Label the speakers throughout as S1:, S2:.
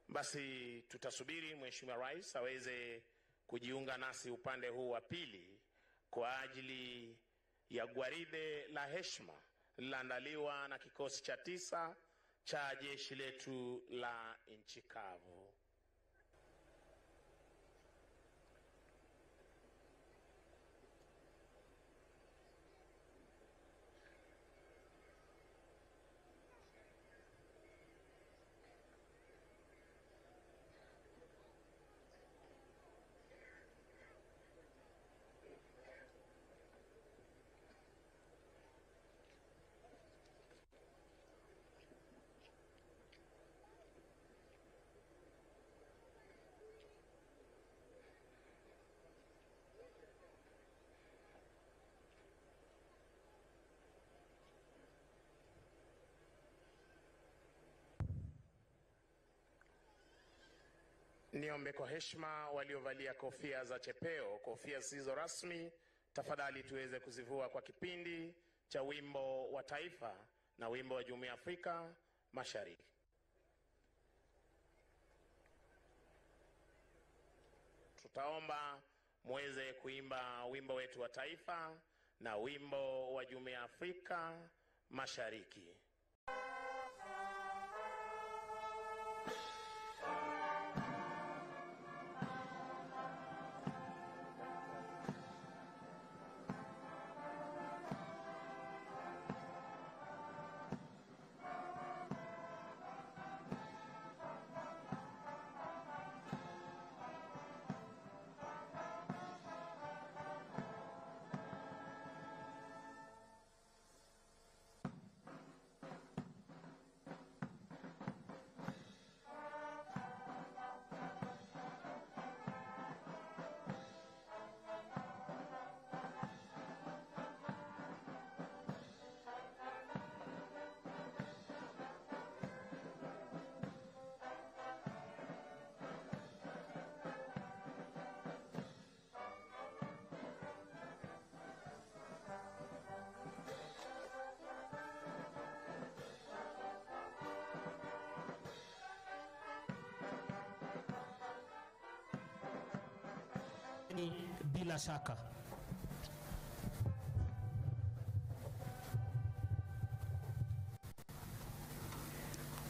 S1: Basi tutasubiri Mheshimiwa Rais aweze kujiunga nasi upande huu wa pili kwa ajili ya gwaride la heshima lililoandaliwa na kikosi cha 9 cha jeshi letu la nchi kavu. Niombe kwa heshima waliovalia kofia za chepeo, kofia zisizo rasmi, tafadhali tuweze kuzivua kwa kipindi cha wimbo wa taifa na wimbo wa Jumuiya ya Afrika Mashariki. Tutaomba muweze kuimba wimbo wetu wa taifa na wimbo wa Jumuiya ya Afrika Mashariki.
S2: Bila shaka.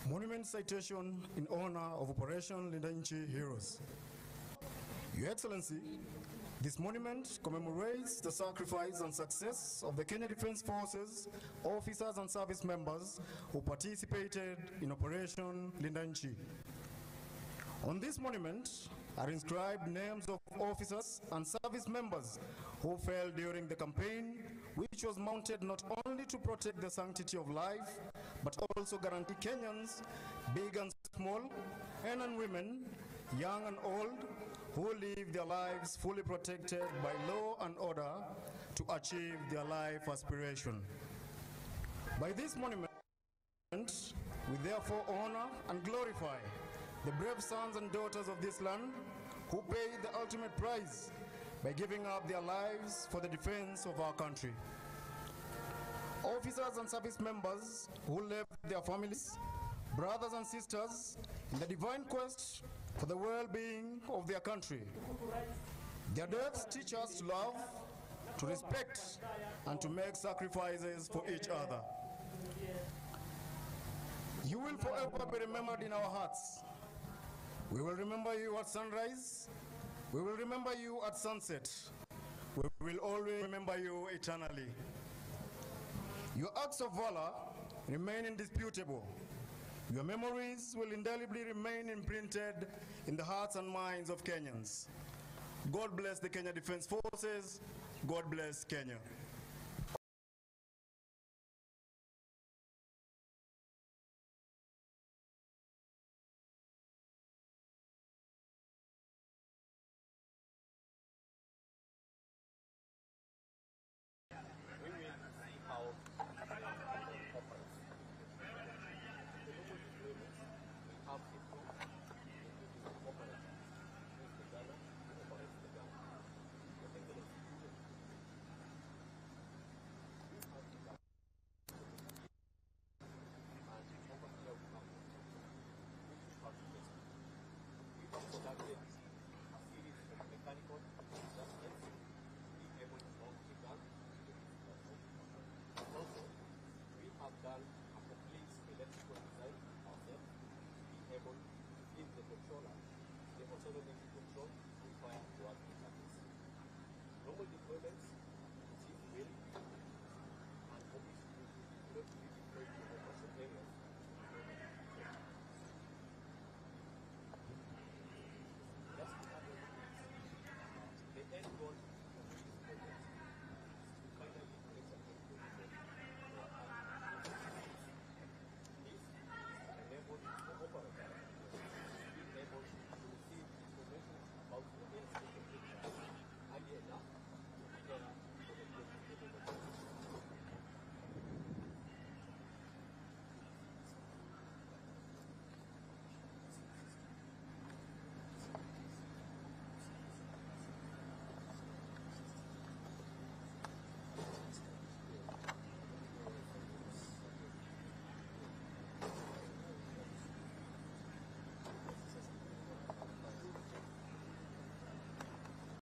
S3: Monument citation in honor of Operation Linda Nchi heroes. Your Excellency, this monument commemorates the sacrifice and success of the Kenya Defence Forces, officers and service members who participated in Operation Linda Nchi. On this monument are inscribed names of officers and service members who fell during the campaign, which was mounted not only to protect the sanctity of life, but also guarantee Kenyans, big and small, men and women, young and old, who live their lives fully protected by law and order to achieve their life aspiration. By this monument, we therefore honor and glorify the brave sons and daughters of this land who paid the ultimate price by giving up their lives for the defense of our country. Officers and service members who left their families, brothers and sisters in the divine quest for the well-being of their country. Their deaths teach us to love, to respect, and to make sacrifices for each other. You will forever be remembered in our hearts. We will remember you at sunrise. We will remember you at sunset. We will always remember you eternally. Your acts of valor remain indisputable. Your memories will indelibly remain imprinted in the hearts and minds of Kenyans. God bless the Kenya Defence Forces. God bless Kenya.
S2: controller, the autonomy to control require working habits. Normal deployments